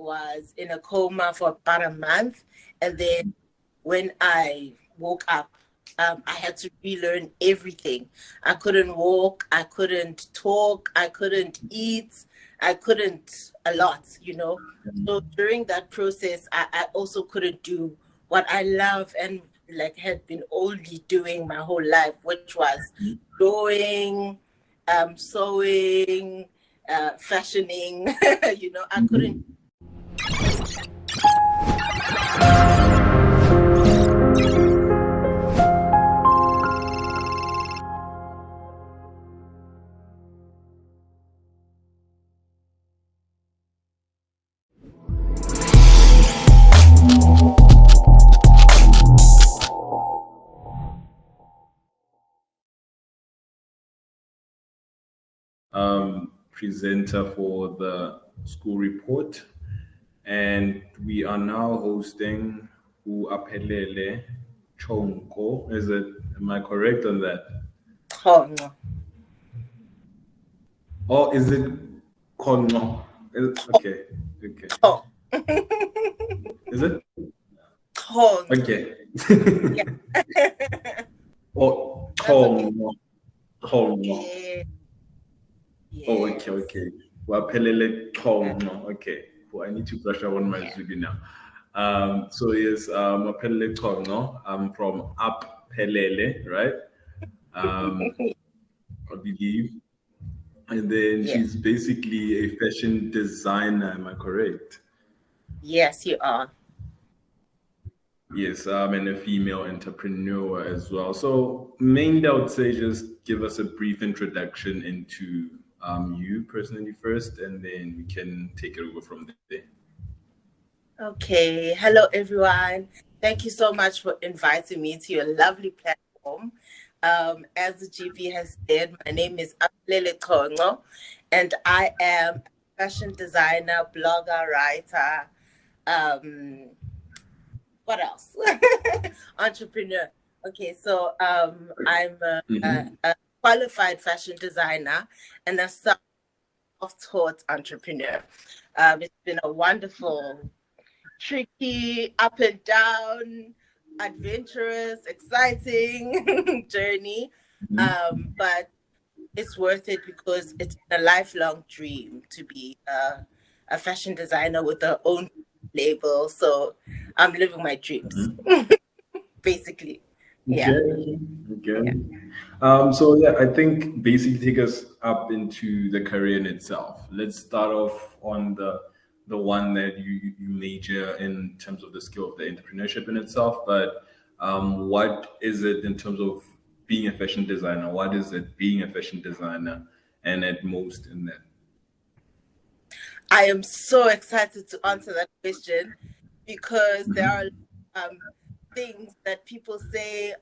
was in a coma for about a month. And then when I woke up, I had to relearn everything. I couldn't walk, I couldn't talk, I couldn't eat, I couldn't a lot, you know. So during that process, I also couldn't do what I love and like had been only doing my whole life, which was drawing, sewing, fashioning. You know, I couldn't. Presenter for the school report, and we are now hosting Aphelele Chonco. Am I correct on that? Chonco. Or is it Chonco? Okay. Oh. Is it? Chonco. Okay. Yeah. Oh, Chonco. Chonco. Yeah. Oh, okay. Aphelele Chonco. Okay. Well, I need to brush up on my Zulu now. So yes, Aphelele Chonco. I'm from Aphelele, right? I believe. And then she's basically a fashion designer, am I correct? Yes, you are. Yes, and a female entrepreneur as well. So mainly I would say just give us a brief introduction into you personally first, and then we can take it over from there. Okay. Hello, everyone. Thank you so much for inviting me to your lovely platform. As the GP has said, my name is Aphelele Chonco, and I am a fashion designer, blogger, writer. What else? Entrepreneur. Okay, so I'm a qualified fashion designer and a self-taught entrepreneur. It's been a wonderful, tricky, up and down, adventurous, exciting journey. But it's worth it because it's a lifelong dream to be a fashion designer with their own label. So I'm living my dreams, basically. Yeah. Okay. So yeah, I think basically take us up into the career in itself. Let's start off on the one that you major in terms of the skill of the entrepreneurship in itself. But what is it in terms of being a fashion designer? What is it being a fashion designer, and at most in that? I am so excited to answer that question because there are things that people say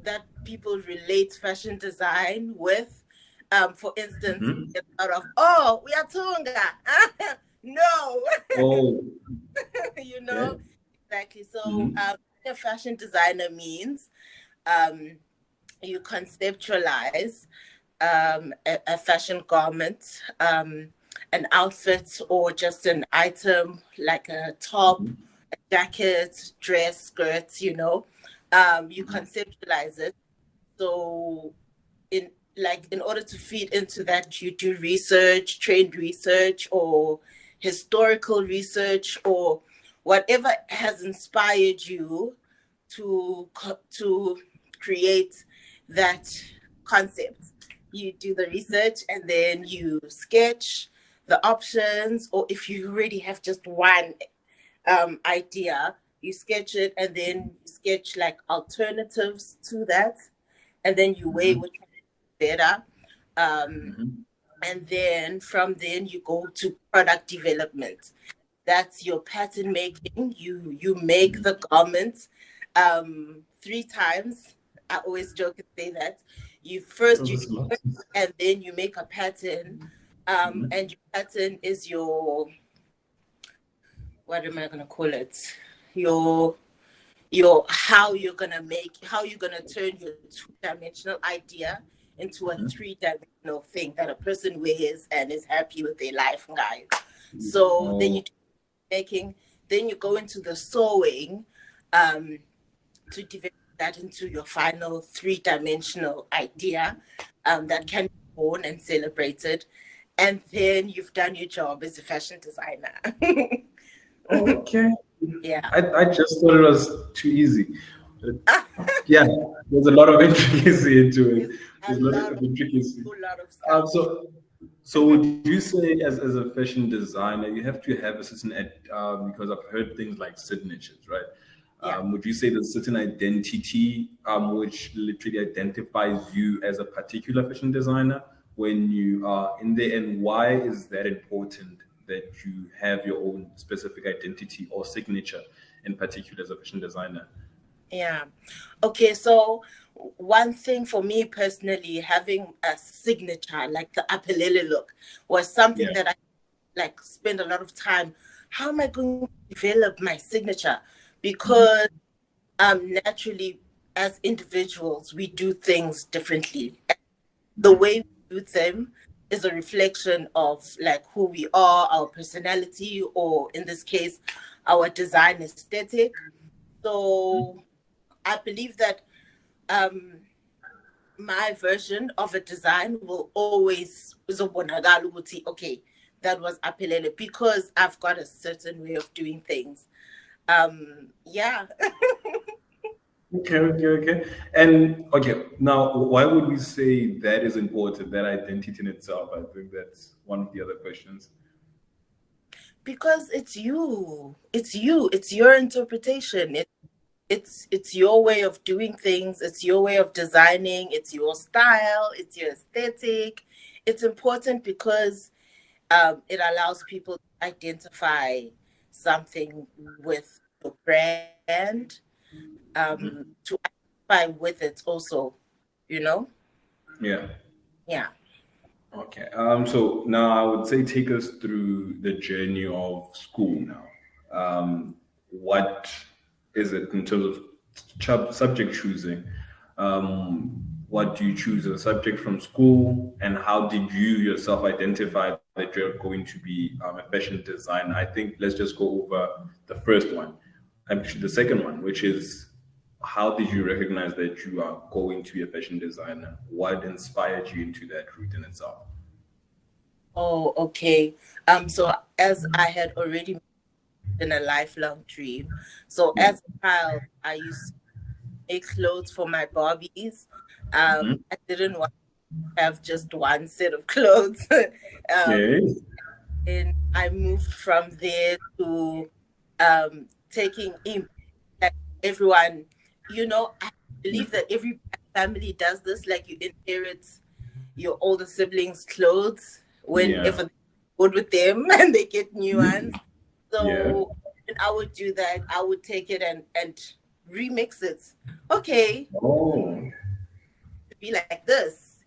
that people relate fashion design with. For instance, out of we are Tunga. No. Oh. You know, exactly. So a fashion designer means you conceptualize a fashion garment, an outfit, or just an item like a top, a jacket, dress, skirts, you know. You conceptualize it. So in order to feed into that, you do research, trend research, or historical research, or whatever has inspired you to create that concept. You do the research and then you sketch the options, or if you already have just one idea, you sketch it and then sketch like alternatives to that, and then you weigh which one is better. And then from then you go to product development. That's your pattern making. You make the garment 3 times. I always joke and say that. You do it, and then you make a pattern. And your pattern is your, what am I gonna call it? Your how you're gonna turn your 2-dimensional idea into a 3-dimensional thing that a person wears and is happy with their life, guys. So then you Oh, do making, then you go into the sewing to develop that into your final three-dimensional idea that can be worn and celebrated. And then you've done your job as a fashion designer. okay. Yeah. I just thought it was too easy. But yeah, there's a lot of intricacy into it. There's a There's a lot lot of intricacy. whole lot of stuff. So would you say as a fashion designer, you have to have a certain because I've heard things like signatures, right? Yeah. Would you say there's a certain identity which literally identifies you as a particular fashion designer when you are in there, and why is that important that you have your own specific identity or signature in particular as a fashion designer? Yeah. Okay, so one thing for me personally, having a signature like the Aphelele look was something Yeah. that I like spend a lot of time. How am I going to develop my signature? Because naturally as individuals we do things differently. The way we do them is a reflection of like who we are, our personality, or in this case, our design aesthetic. So I believe that um, my version of a design will always uzobonakala ukuthi okay, that was Aphelele because I've got a certain way of doing things. Yeah. Okay, okay, okay. And okay, now why would we say that is important, that identity in itself? I think that's one of the other questions. Because it's you. It's you. It's your interpretation. It's your way of doing things. It's your way of designing. It's your style. It's your aesthetic. It's important because it allows people to identify something with your brand, to identify with it also, you know? Yeah. Yeah. Okay. So now I would say take us through the journey of school now. What is it in terms of subject choosing? What do you choose as a subject from school, and how did you yourself identify that you're going to be a fashion designer? I think let's just go over the first one, actually the second one, which is how did you recognize that you are going to be a fashion designer? What inspired you into that route in itself? Oh, okay. So as I had already mentioned, a lifelong dream. So Yeah. as a child, I used to make clothes for my Barbies. Mhm. I didn't want to have just one set of clothes. Okay. And I moved from there to taking in like everyone, I believe that every black family does this, like you inherit your older siblings' clothes Yeah. whenever they're good with them and they get new Mhm. ones. Yeah. So and I would do that. I would take it and remix it. Okay, Oh. to be like this.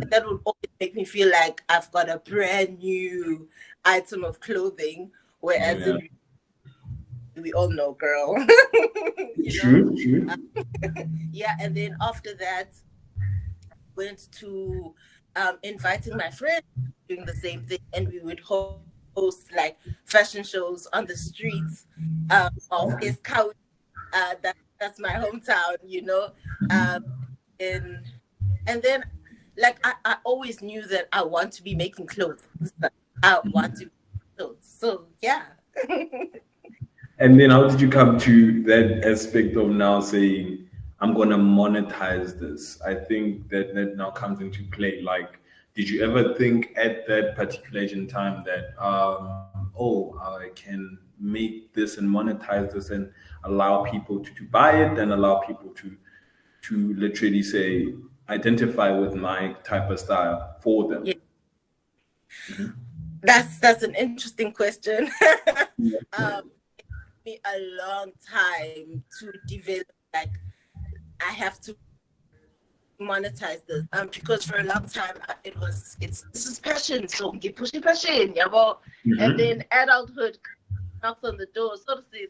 And that would always make me feel like I've got a brand new item of clothing. Whereas Yeah. in we all know, girl, you know. True. True. Uh, yeah, and then after that, went to inviting my friends doing the same thing, and we would host like fashion shows on the streets of Okay. Escau. That's my hometown. Um, and and then like I always knew that I want to be making clothes. I want to make clothes. So yeah. And then how did you come to that aspect of now saying, I'm going to monetize this? I think that now comes into play. Like, did you ever think at that particular age in time that, oh, I can make this and monetize this and allow people to buy it and allow people to literally say, identify with my type of style for them? Yeah. That's an interesting question. um me a long time to develop like I have to monetize this because for a long time it's this is passion, so get pushing passion, yeah. And then Mm-hmm. adulthood knocks on the door, so to say,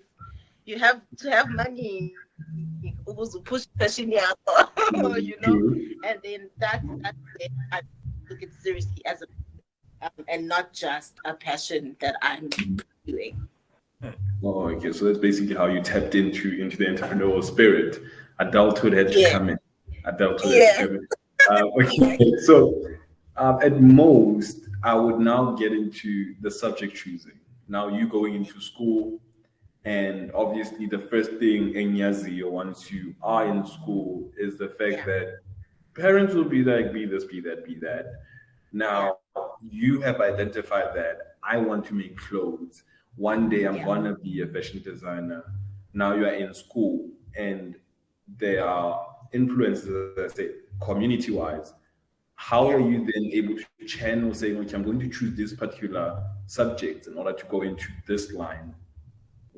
you have to have money also push passion, yeah. you know True. and then that's where I took it seriously as a and not just a passion that I'm pursuing. Oh, okay. So that's basically how you tapped into the entrepreneurial spirit. Adulthood had to Yeah, come in. Adulthood had to yeah, come in. Okay. So at most, I would now get into the subject choosing. Now you going into school, and obviously the first thing in Yazi or once you are in school is the fact yeah, that parents will be like, be this, be that, be that. yeah, Now you have identified that I want to make clothes. One day I'm yeah, gonna be a fashion designer. Now you are in school and there are influences, as I say, community wise. How are yeah, you then able to channel saying, okay, I'm going to choose this particular subject in order to go into this line?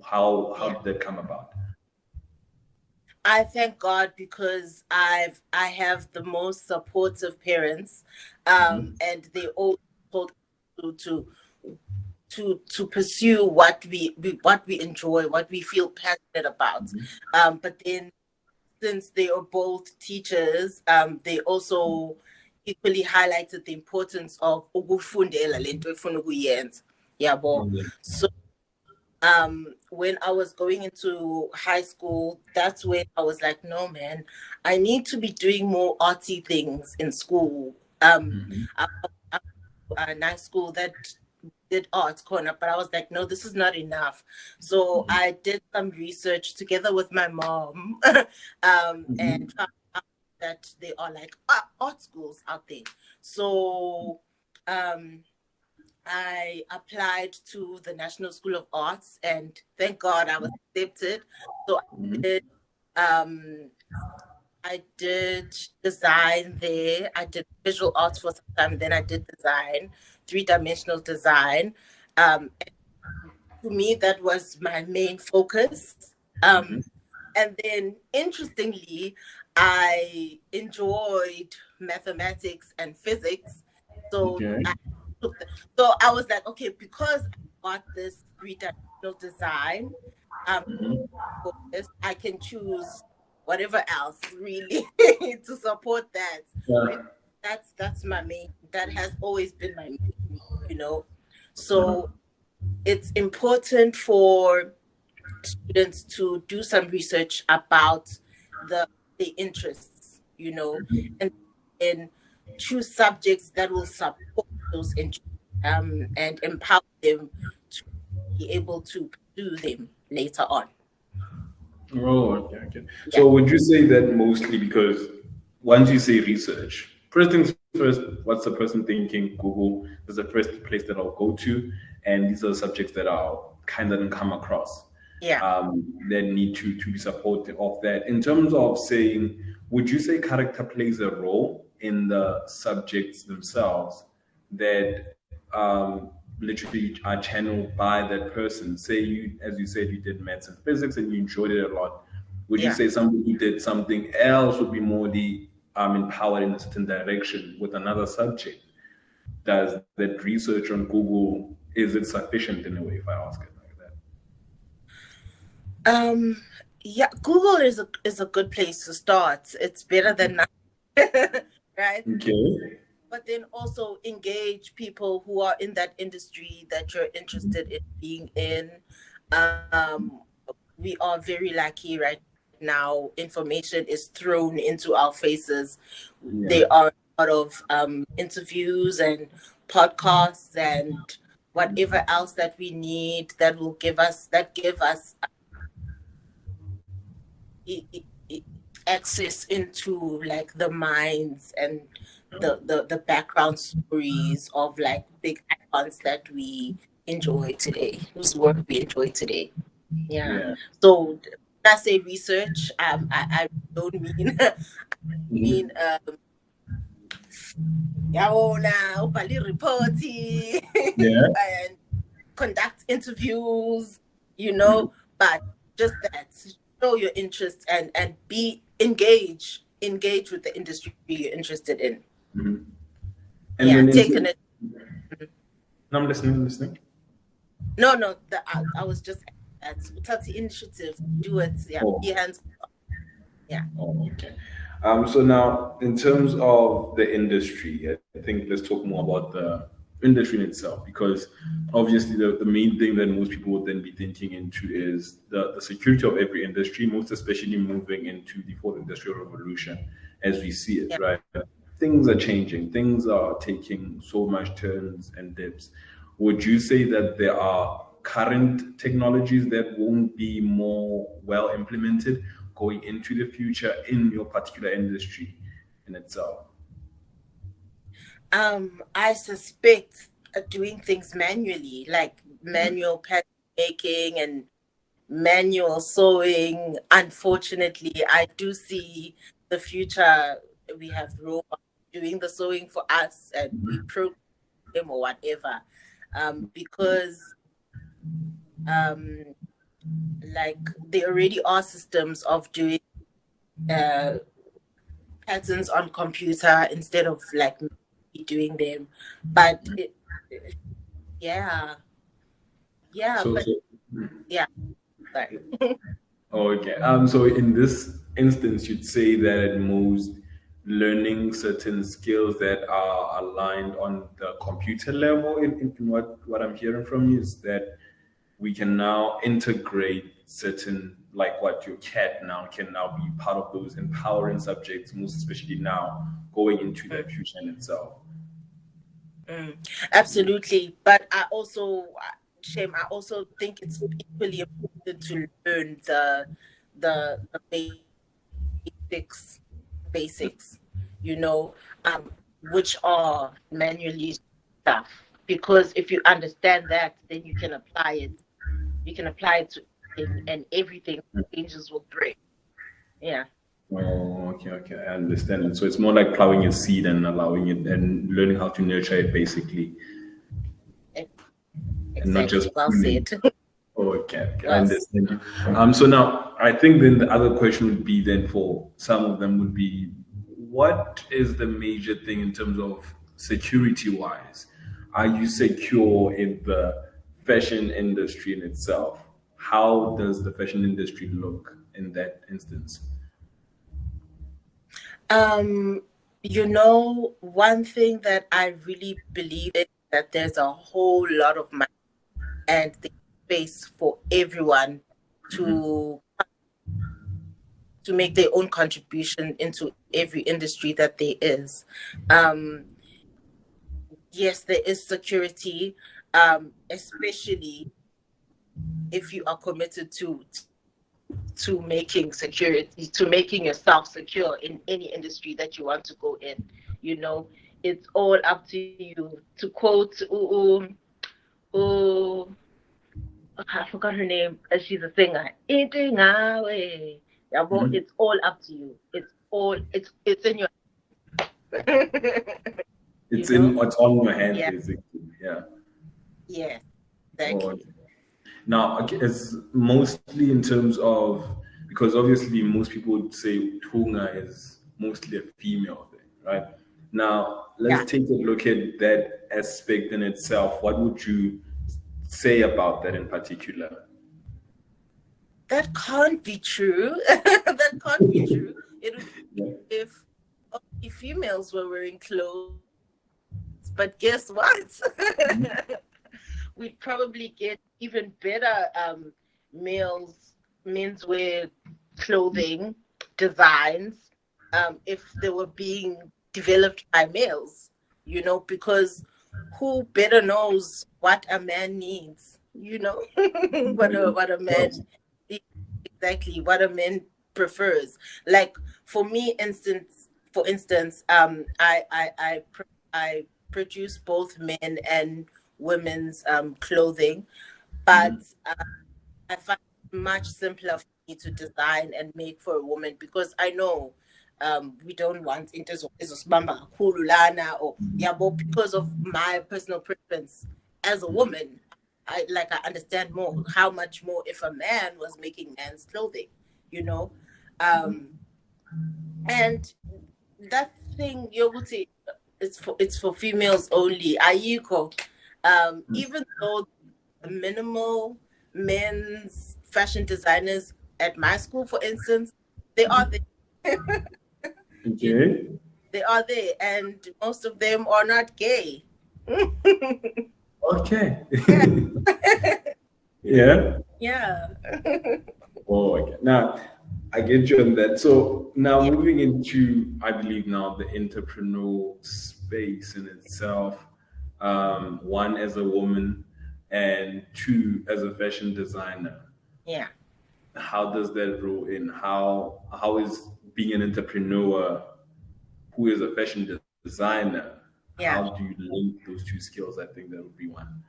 How yeah. did that come about? I thank God because I have the most supportive parents, and they all told us to pursue what we enjoy, what we feel passionate about. But then since they are both teachers, they also equally highlighted the importance of ukufundela lento efuna ukuyenza. Yabo. Yeah. So when I was going into high school, that's when I was like, no man, I need to be doing more arty things in school. I, a nice school that did arts corner, but I was like, no, this is not enough. So I did some research together with my mom, and found out that there are like art schools out there. So I applied to the National School of Arts, and thank God I was accepted. So did um, I did design there. I did visual arts for some time. Then I did design, three-dimensional design. And to me, that was my main focus. And then, interestingly, I enjoyed mathematics and physics. So Okay. I so I was like, okay, because I got this three-dimensional design, um, focus, I can choose whatever else really to support that. Yeah. Because that's my main. That has always been my main, you know. So it's important for students to do some research about the interests, and and choose subjects that will support those interests, and empower them to be able to pursue them later on. Oh, okay, okay. Yeah, So would you say that mostly because once you say research, first things first, what's the person thinking? Google is the first place that I'll go to, and these are subjects that I'll kind of come across. yeah. That need to be supportive of that. In terms of saying, would you say character plays a role in the subjects themselves that literally are channeled by that person? Say you, as you said, you did maths and physics and you enjoyed it a lot. Would you Yeah. say somebody who did something else would be more empowered in a certain direction with another subject? Does that research on Google, is it sufficient in a way, if I ask it like Um, yeah, Google is a good place to start. It's better than nothing, right? that? Okay. But then also engage people who are in that industry that you're interested in being in. Um, we are very lucky right now. Information is thrown into our faces. Yeah. There are a lot of interviews and podcasts and whatever else that we need that will give us access into like the minds and the background stories of like big icons that we enjoy today, whose work we enjoy today. Yeah. Yeah. So when I say research, I don't mean Mhm. mean yawona ubhale report Yeah. and conduct interviews, but just that, show your interest and be engage with the industry you're interested in. And Yeah, then taking it. no, I'm listening, listening. No, I was just at Utati initiative. Do it. Yeah, Oh, be hands. Yeah, oh, okay. So now, in terms of the industry, I think let's talk more about industry in itself, because obviously the main thing that most people would then be thinking into is the security of every industry, most especially moving into the fourth industrial revolution as we see it, Yeah. right? Things are changing, things are taking so much turns and dips. Would you say that there are current technologies that won't be more well implemented going into the future in your particular industry in itself? I suspect doing things manually, like manual pattern making and manual sewing. Unfortunately, I do see the future. We have robots doing the sewing for us, and we program them or whatever. Because um, like there already are systems of doing uh, patterns on computer instead of like me doing them. But yeah, yeah, So, but so yeah, sorry. okay. So in this instance, you'd say that at most learning certain skills that are aligned on the computer level in what I'm hearing from you is that we can now integrate certain, like what your cat now can now be part of those empowering subjects, most especially now going into Mm, that future in itself. mm. Absolutely. But I also, Shame, I also think it's equally important to learn the basics, basics, you know, which are manually stuff. Because if you understand that, then you can apply it. You can apply it to and everything changes will break. Yeah. Oh, okay, okay, I understand. And so it's more like plowing your seed and allowing it and learning how to nurture it basically, e- and not Exactly. just Well pruning. said. Oh, okay, okay, I Well said. understand you. So now I think then the other question would be then for some of them would be, what is the major thing in terms of security wise? Are you secure in the fashion industry in itself? How does the fashion industry look in that instance? Um, one thing that I really believe is that there's a whole lot of money and the space for everyone to to make their own contribution into every industry that there is. Um, yes, there is security, especially if you are committed to making security, to making yourself secure in any industry that you want to go in. You know, it's all up to you. To quote, ooh, I forgot her name. She's a singer. Mhm. It's all up to you. It's in your, you It's know. in it's on your hands Yeah. basically. Yeah. Yeah. Oh, Exactly. okay. Now, okay, it's mostly in terms of, because obviously most people would say Tunga is mostly a female thing, right? Now, let's Yeah. take a look at that aspect in itself. What would you say about that in particular? That can't be true. That can't be true. It would be Yeah. if only females were wearing clothes. But guess what? We'd probably get even better males menswear clothing designs if they were being developed by males, because who better knows what a man needs, what a man exactly what a man prefers. Like for instance, I produce both men and women's clothing, but I find it much simpler for me to design and make for a woman because I know we don't want into ezosibamba kakhulu lana or yabo because of my personal preference as a woman. I understand more how much more if a man was making man's clothing, you know, um, and that thing Yoguti, it's for females only. Ayiko, even though the minimal men's fashion designers at my school, for instance, they are there. you know, Okay. they are there, and most of them are not gay. Okay. Yeah. Yeah. Yeah. Oh, okay. Now, I get you on that. So now Yeah. moving into, I believe now the entrepreneurial space in itself. One as a woman, and two as a fashion designer. Yeah. How does that roll in? How is being an entrepreneur who is a fashion designer? How Yeah. do you link those two skills? I think that would be one.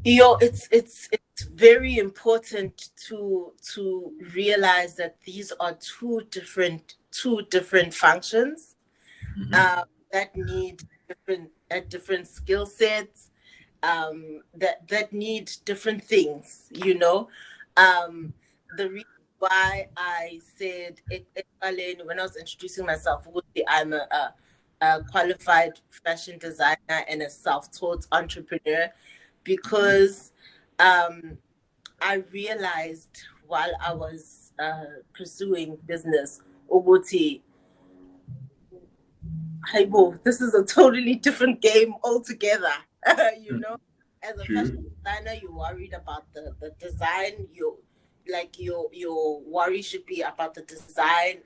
It's very important to realize that these are two different functions Mm-hmm. that need different skill sets, that need different things. The reason why I said when I was introducing myself, I'm a qualified fashion designer and a self-taught entrepreneur, because um, I realized while I was pursuing business, Obuti, Haibo, this is a totally different game altogether. you know, as a fashion True. designer, you're worried about the design. Your worry should be about the design,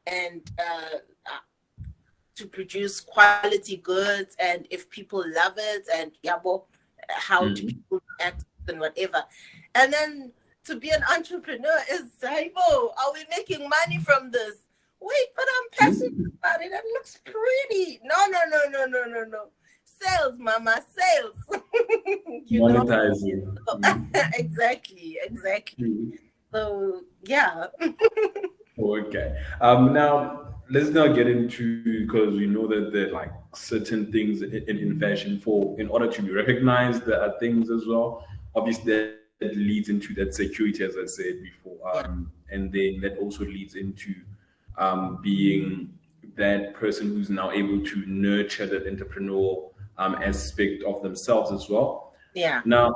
and to produce quality goods, and if people love it, and yabo, how do Mm-hmm. people react and whatever. And then to be an entrepreneur is, Saibo, are we making money from this? Wait, but I'm passionate about it. It looks pretty. No, no, no, no, no, no, no. Sales, mama, sales. you know? Monetizing. Exactly, exactly. Mm-hmm. So yeah. Okay. Now let's now get into, because we know that there are like certain things in fashion, for in order to be recognized, there are things as well. Obviously, that leads into that security, as I said before, Yeah, and then that also leads into being that person who's now able to nurture that entrepreneurial aspect of themselves as well. yeah, Now,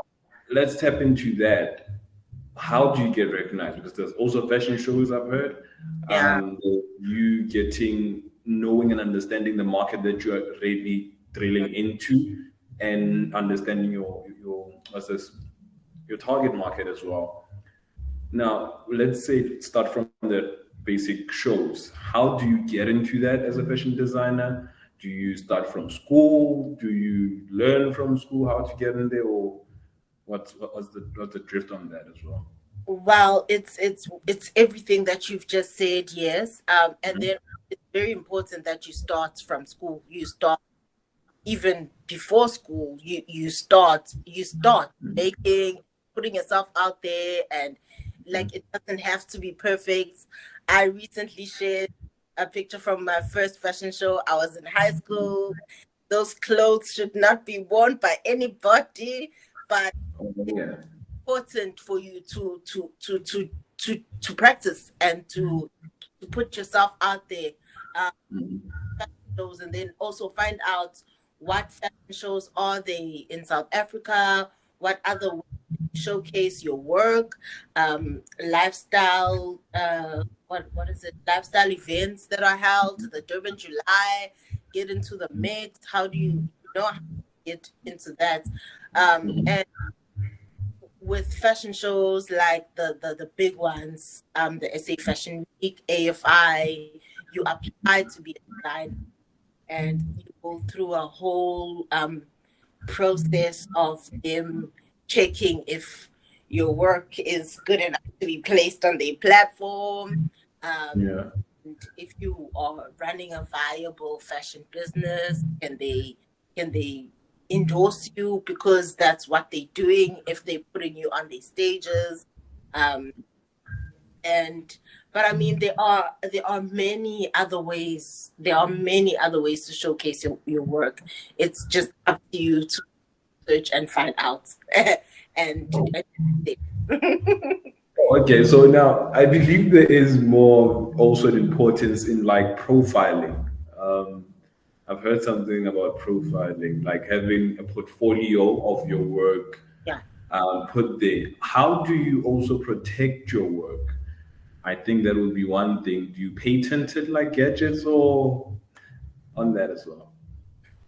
let's tap into that. How do you get recognized? Because there's also fashion shows I've heard. yeah, You getting, knowing and understanding the market that you're really drilling into, and understanding your what's this, your target market as well. Now, let's say start from the basic shows. How do you get into that as a fashion designer? Do you start from school? Do you learn from school how to get in there, or what's the drift on that as well? well, it's everything that you've just said, yes. And then it's very important that you start from school. You start even before school. You start making, putting yourself out there, and like, it doesn't have to be perfect. I recently shared a picture from my first fashion show. I was in high school. Those clothes should not be worn by anybody, but Oh, yeah. important for you to practice and to put yourself out there. Um, Shows, and then also find out what fashion shows are they in South Africa, what other ways to showcase your work, lifestyle, what is it? Lifestyle events that are held, the Durban July, get into the mix. How do you know how to get into that? And with fashion shows like the big ones, the SA Fashion Week, AFI, you apply to be a designer, and you go through a whole process of them checking if your work is good enough to be placed on their platform. Um, Yeah. and if you are running a viable fashion business, can they endorse you because that's what they're doing if they're putting you on their stages. Um, and but I mean, there are many other ways. There are many other ways to showcase your work. It's just up to you to search and find out. and Okay, so now I believe there is more also an importance in like profiling. Um, I've heard something about profiling, like having a portfolio of your work yeah. put there. How do you also protect your work? I think that would be one thing. Do you patent it like gadgets, or on that as well?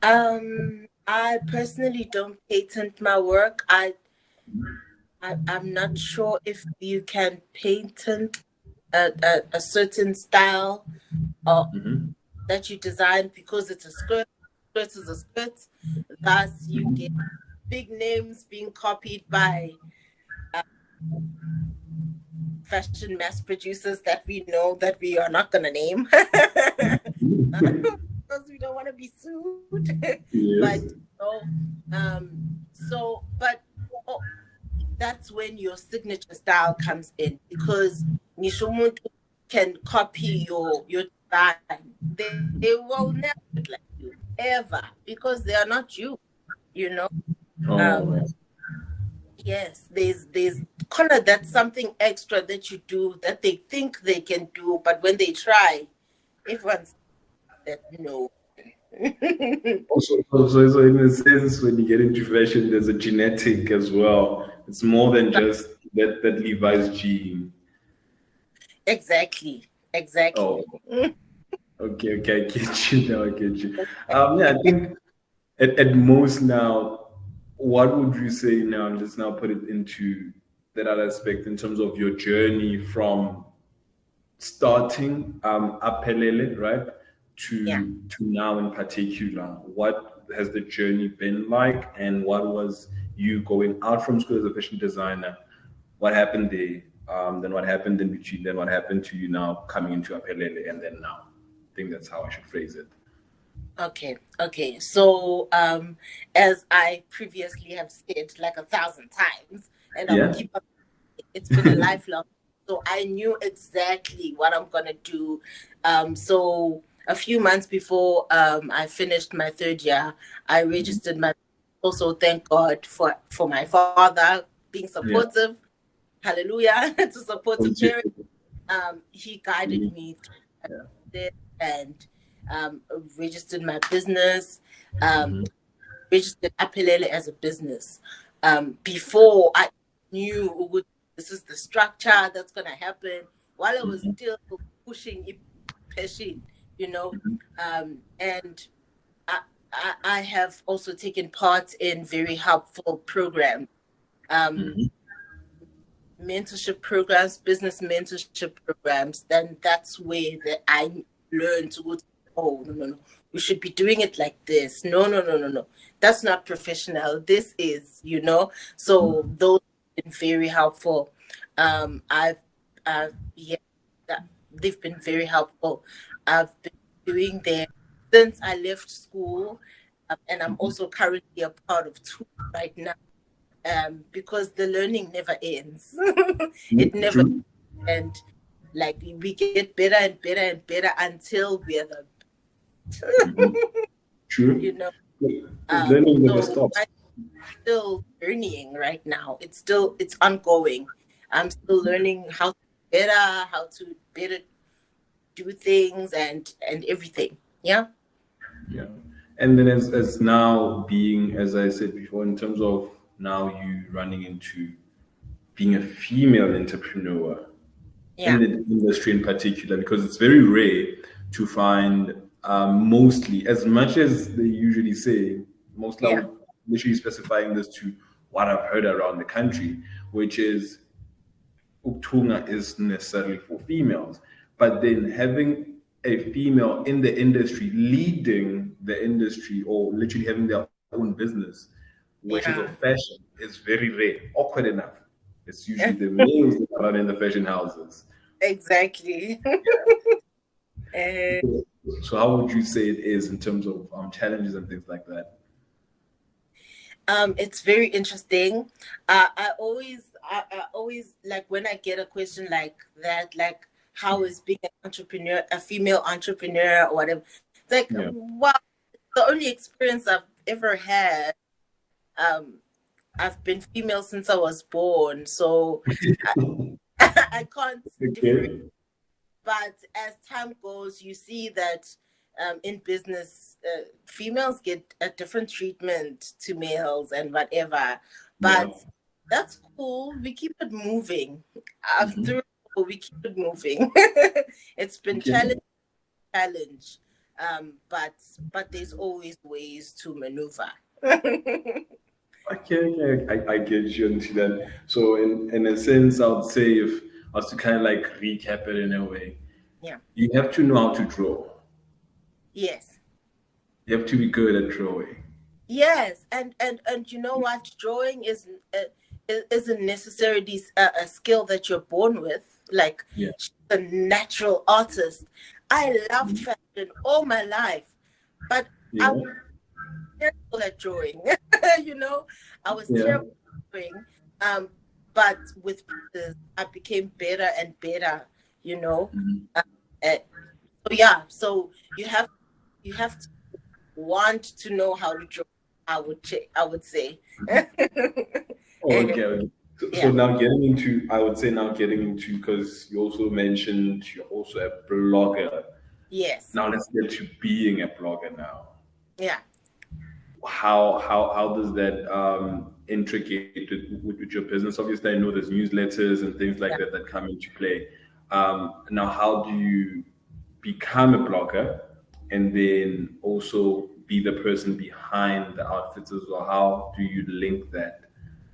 I personally don't patent my work. I'm not sure if you can patent a certain style or that you design because it's a skirt. Skirt is a skirt. Thus, you get big names being copied by fashion mass producers that we know that we are not gonna name because we don't want to be sued. Yes. But oh, but oh, that's when your signature style comes in because Nishomuntu can copy your design. They will never look like you ever because they are not you. You know. Um, Oh, yes, there's kind of that's something extra that you do that they think they can do, but when they try, everyone's that no. so in a sense, when you get into fashion, there's a genetic as well. It's more than just that Levi's gene. Exactly, exactly. Oh, okay, I get you now. I get you. Yeah, I think at most now, what would you say now? Let's now put it into that other aspect in terms of your journey from starting Aphelele, right, Yeah. to now in particular. What has the journey been like, and what was you going out from school as a fashion designer? What happened there? Then what happened in between? Then what happened to you now coming into Aphelele, and then now? I think that's how I should phrase it. Okay. So, as I previously have said like 1,000 times, and I will Yeah. keep up, it's been a lifelong. So I knew exactly what I'm gonna do. So a few months before I finished my third year, I registered my. Also, thank God for my father being Yeah. supportive. Hallelujah to supportive parents. He guided me through this and um, registered my business, um, registered Aphelele as a business. Before I knew this is the structure that's going to happen, while I was still pushing it, passion, you know, and I have also taken part in very helpful programs. Um, mentorship programs, business mentorship programs, then that's where that I learned to go to, oh, no. We should be doing it like this. No. That's not professional. This is, So those have been very helpful. Yeah, they've been very helpful. I've been doing them since I left school, and I'm also currently a part of two right now, because the learning never ends. It never True. ends. Like we get better and better and better until we're the, you True. know. Because learning never So stops. I'm still learning right now. It's ongoing. I'm still learning how to how to better do things and everything. Yeah. Yeah. And then as now being, as I said before, in terms of now you running into being a female entrepreneur in Yeah. the industry in particular, because it's very rare to find mostly, as much as they usually say, mostly I Yeah. would literally specifying this to what I've heard around the country, which is Uktunga is necessarily for females, but then having a female in the industry leading the industry or literally having their own business, which is of Yeah. fashion, is very rare. Awkward enough. It's usually the males that are running the fashion houses. Exactly. uh, So how would you say it is in terms of challenges and things like that? It's very interesting. I always like when I get a question like that, like how is being an entrepreneur, a female entrepreneur or whatever. It's like, Yeah. wow, the only experience I've ever had. Um, I've been female since I was born, so I, I can't differentiate. Okay. But as time goes, you see that in business, females get a different treatment to males and whatever. Yeah. But that's cool. We keep it moving. Hmm. After all, we keep it moving. It's been Okay. challenge. But there's always ways to maneuver. Okay, I get you into that. So in a sense, I would say if I was to kind of like recap it in a way, Yeah. you have to know how to draw. Yes. You have to be good at drawing. Yes, and you know what? Drawing isn't necessarily a skill that you're born with. Like Yeah. she's a natural artist. I loved fashion all my life, but I Yeah. was terrible at drawing. You know, I was Yeah. terrible at drawing. Um, but with practice, I became better and better. You know, Mhm. uh, uh, so yeah. So you have to want to know how to draw. I would say. Oh, And okay, okay. So yeah, now getting into, I would say now getting into, because you also mentioned you're also a blogger. yes, Now let's get to being a blogger now. yeah. How does that intricate with your business? Obviously, I know there's newsletters and things like Yeah. that come into play. Now, how do you become a blogger and then also be the person behind the outfits as well? How do you link that?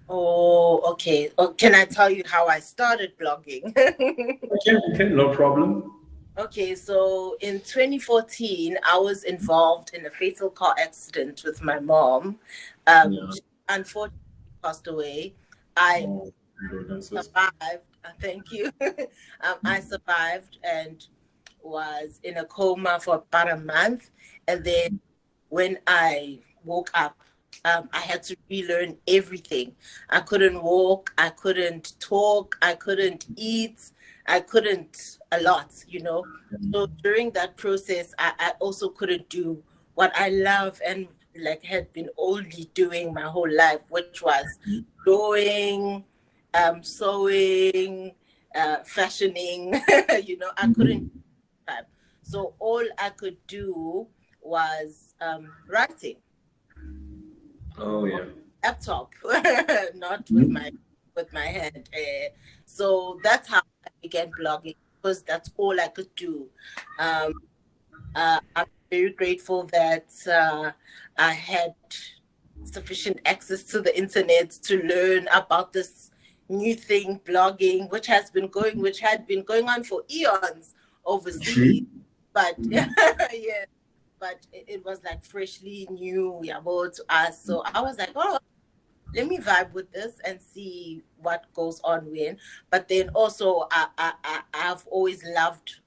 Oh, okay. Oh, can I tell you how I started blogging? Okay, okay, no problem. Okay, so in 2014, I was involved in a fatal car accident with my mom. Yeah. She unfortunately passed away. I Oh, condolences. survived. Thank you. I survived and was in a coma for about a month. And then when I woke up, I had to relearn everything. I couldn't walk, I couldn't talk, I couldn't eat, I couldn't a lot. So during that process, I also couldn't do what I love and like had been only doing my whole life, which was drawing, sewing, fashioning. I couldn't Mhm. type. So all I could do was writing Oh on yeah. laptop, not with Mhm. my hand. So that's how I began blogging because that's all I could do. Um, I'm very grateful that I had sufficient access to the internet to learn about this new thing, blogging, which had been going on for eons overseas. True. But yeah, Mhm. but it was like freshly new, yeah, to us. So I was like, oh, let me vibe with this and see what goes on when. But then also, I've always loved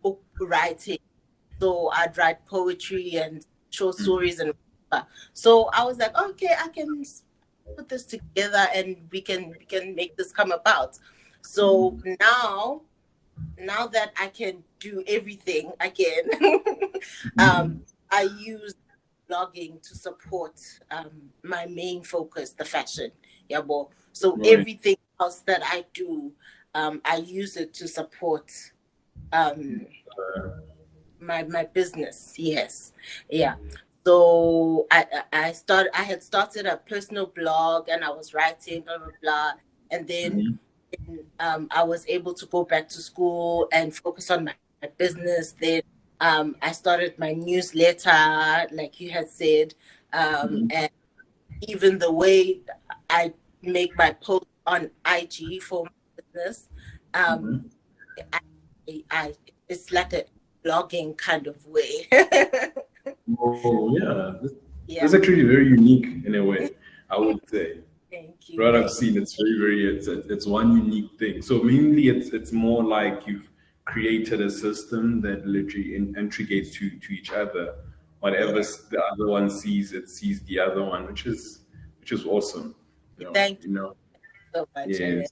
book writing, so I'd write poetry and short stories and whatever. So I was like, okay, I can put this together and we can make this come about. So now that I can do everything again, um, Mhm. I use blogging to support my main focus, the fashion. Yeah, well, so Oh, yeah. everything else that I do, I use it to support um, my business. Yes, yeah. So I had started a personal blog and I was writing blah blah blah, and then Mhm. I was able to go back to school and focus on my business. Then I started my newsletter, like you had said, Mhm. and even the way I make my post on IG for my business, um, Mhm. I, I it's like a blogging kind of way. Oh yeah, that's Yeah, actually very unique in a way. I would say. thank you, What I've thank seen, it's very it's one unique thing. So mainly, it's more like you've created a system that literally integrates to each other. Whatever yeah, the other one sees, it sees the other one, which is awesome. thank you You know. so much. Yes.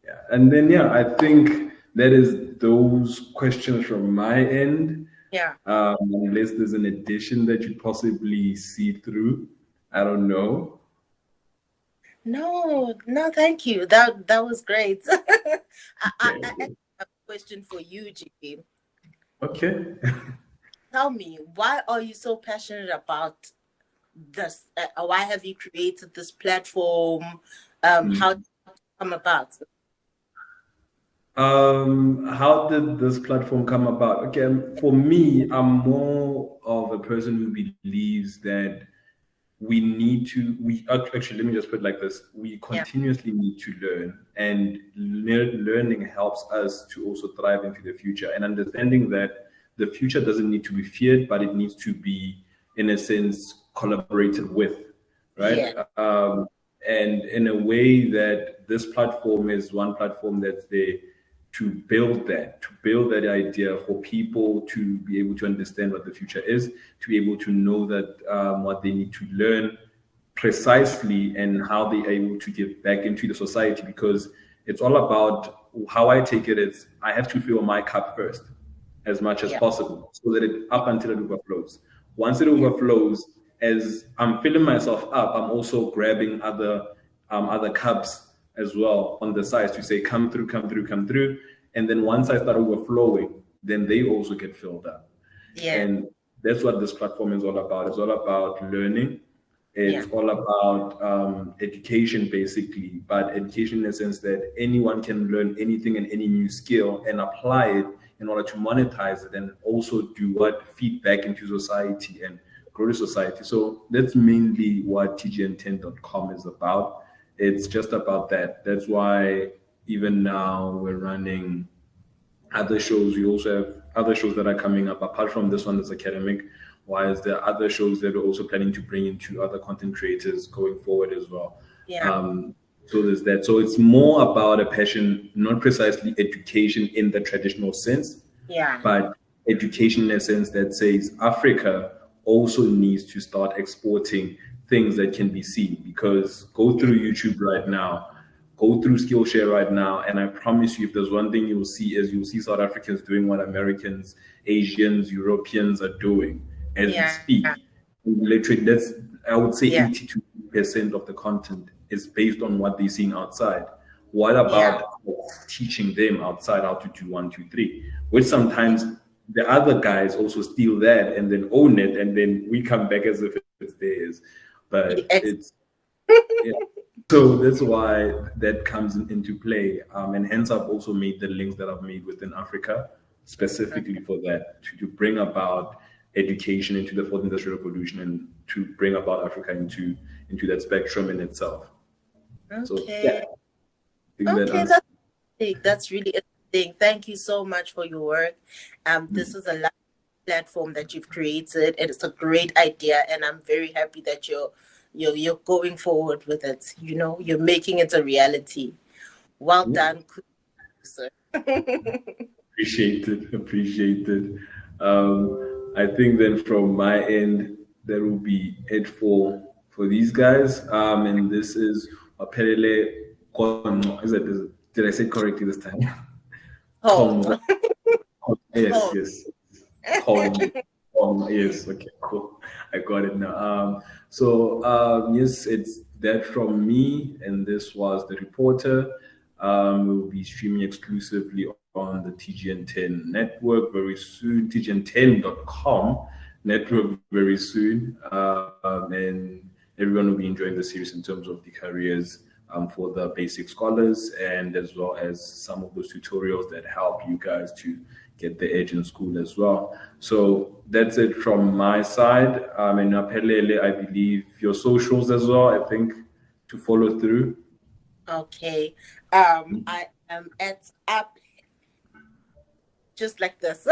Yeah. And then yeah, I think that is those questions from my end. Yeah. Unless there's an addition that you possibly see through, I don't know. No, no, thank you. That was great. I Okay. actually have a question for you, GP. Okay. Tell me, why are you so passionate about this? Why have you created this platform? How did it come about? How did this platform come about? Okay, for me, I'm more of a person who believes that actually, let me just put it like this: we Yeah, continuously need to learn, and learning helps us to also thrive into the future, and understanding that the future doesn't need to be feared, but it needs to be, in a sense, collaborated with, right? yeah, And in a way that this platform is one platform that's there to build that idea for people to be able to understand what the future is, to be able to know that what they need to learn yeah, precisely and how they are able to give back into the society. Because it's all about how I take it is I have to fill my cup first as much as yeah, possible so that it yeah, up until it overflows. Once it yeah, overflows, as I'm filling myself up, I'm also grabbing other cups as well on the sides to say, come through, come through, come through. And then once I start overflowing, then they also get filled up. yeah, And that's what this platform is all about. It's all about learning. yeah, It's all about education, basically, but education in the sense that anyone can learn anything and any new skill and apply it in order to monetize it and also do what feedback into society and grow the society. So that's mainly what TGN-TEN.com is about. It's just about that. That's why even now we're running other shows. We also have other shows that are coming up apart from this one that's academic. Whilst there are other shows that we're also planning to bring into other content creators going forward as well. yeah, Um, so there's that. So it's more about a passion, not precisely education in the traditional sense, yeah, but education in a sense that says Africa also needs to start exporting things that can be seen. Because go yeah, through YouTube right now, go through Skillshare right now, and I promise you, if there's one thing you'll see, is you'll see South Africans doing what Americans, Asians, Europeans are doing as we yeah, speak. Literally, that's, I would say, yeah, 82% of the content is based on what they're seeing outside. What yeah, about teaching them outside how to do one, two, three? Which yeah. sometimes the other guys also steal that and then own it, and then we come back as if it's theirs. But Yeah, it's yeah. So that's why that comes into play, and hence I've also made the links that I've made within Africa specifically for that to bring about education into the fourth industrial revolution and to bring about Africa into that spectrum in itself. So yeah, Okay. I think that Okay, answers. that's really interesting. Thank you so much for your work. This is a large platform that you've created, and it's a great idea, and I'm very happy that you're going forward with it. You know, you're making it a reality. Well done, sir. Appreciated, appreciated. I think then from my end, that will be it for these guys. And this is Aphelele Chonco. Did I say it correctly this time? Home. Chonco. Yes, Home. yes. Chonco. Yes, okay, cool. I got it now. Yes, it's that from me, and this was the reporter. We'll be streaming exclusively on the TGN-10 network very soon, TGN10.com network very soon. And everyone will be enjoying the series in terms of the careers for the basic scholars and as well as some of those tutorials that help you guys to get the edge in school as well. So that's it from my side. And Aphelele, I believe your socials as well, I think, to follow through. Okay. I am at up just like this.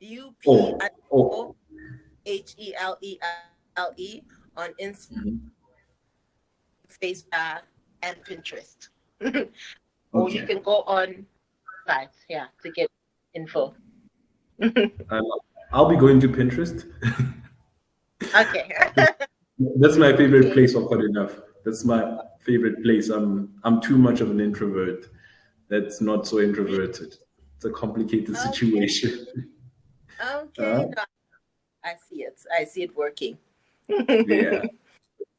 UP Oh, oh. HELELE on Instagram, Facebook, and Pinterest. Or you Okay. can go on sites, yeah, to get info. Um, I'll be going to Pinterest. Okay. That's my favorite Okay. place, odd enough. That's my favorite place. I'm too much of an introvert. That's not so Really? introverted. It's a complicated Okay. situation. Okay. No, I see it. I see it working. Yeah, See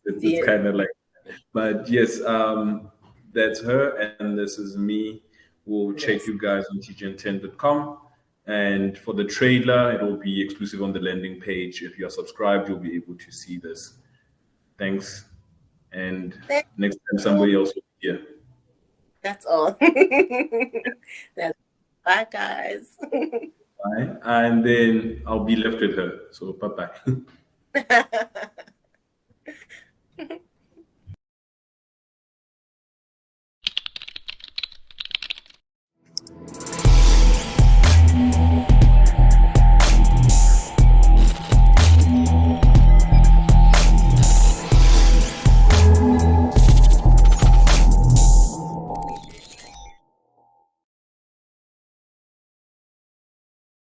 it's it. kind of like, but yes, that's her, and this is me. We'll check Yes. you guys on tgn10.com. And for the trailer, it will be exclusive on the landing page. If you're subscribed, you'll be able to see this. Thanks. And Thank next time, you. somebody else will be here. That's all. That's bye, guys. Bye. And then I'll be left with her. So bye bye.